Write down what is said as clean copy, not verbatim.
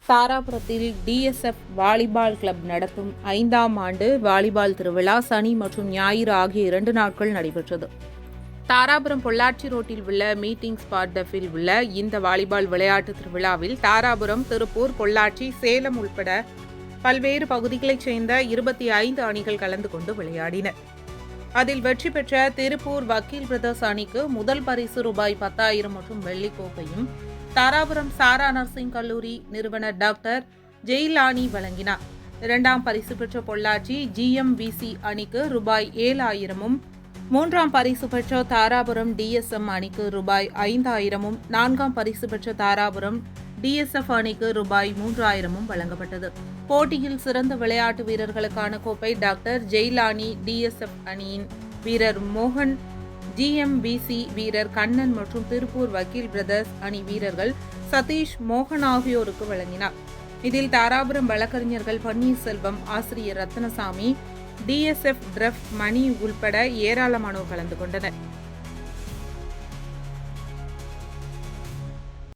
தாராபுரத்தில் TSF volleyball club நடத்தும் 5ஆம் ஆண்டு வாலிபால் திருவிழா சனி மற்றும் ஞாயிறு ஆகிய 2 நாட்கள் நடைபெற்றது. தாராபுரம் பொள்ளாச்சி ரோட்டில் உள்ள மீட்டிங் ஸ்பாட் டஃபில் உள்ள இந்த வாலிபால் விளையாட்டு திருவிழாவில் தாராபுரம், திருப்பூர், பொள்ளாச்சி, சேலம் உள்பட பல்வேறு பகுதிகளைச் சேர்ந்த 25 அணிகள் கலந்து கொண்டு விளையாடின. அதில் வெற்றி பெற்ற திருப்பூர் வக்கீல் பிரதர்ஸ் அணிக்கு முதல் பரிசு ரூபாய் 10,000 மற்றும் வெள்ளிக்கோப்பையும், தாராபுரம் சாரா நர்சிங் கல்லூரி நிறுவனர் டாக்டர் ஜெயிலானி வழங்கினார். 2ஆம் பரிசு பெற்ற பொள்ளாச்சி GMVC அணிக்கு ரூபாய் 7,000-ம், 3ஆம் பரிசு பெற்ற தாராபுரம் DSM அணிக்கு ரூபாய் 5,000-ம், 4ஆம் பரிசு பெற்ற தாராபுரம் DSF அணிக்கு ரூபாய் 3,000-ம் வழங்கப்பட்டது. போட்டியில் சிறந்த விளையாட்டு வீரர்களுக்கான கோப்பை டாக்டர் ஜெயிலானி DSF அணியின் வீரர் மோகன், GMVC வீரர் கண்ணன் மற்றும் திருப்பூர் வக்கீல் பிரதர்ஸ் அணி வீரர்கள் சதீஷ், மோகன் ஆகியோருக்கு வழங்கினார். இதில் தாராபுரம் வழக்கறிஞர்கள் பன்னீர்செல்வம், ஆசிரியர் ரத்னசாமி, DSF டிரஃப் மணி உள்பட ஏராளமானோர் கலந்து கொண்டனர்.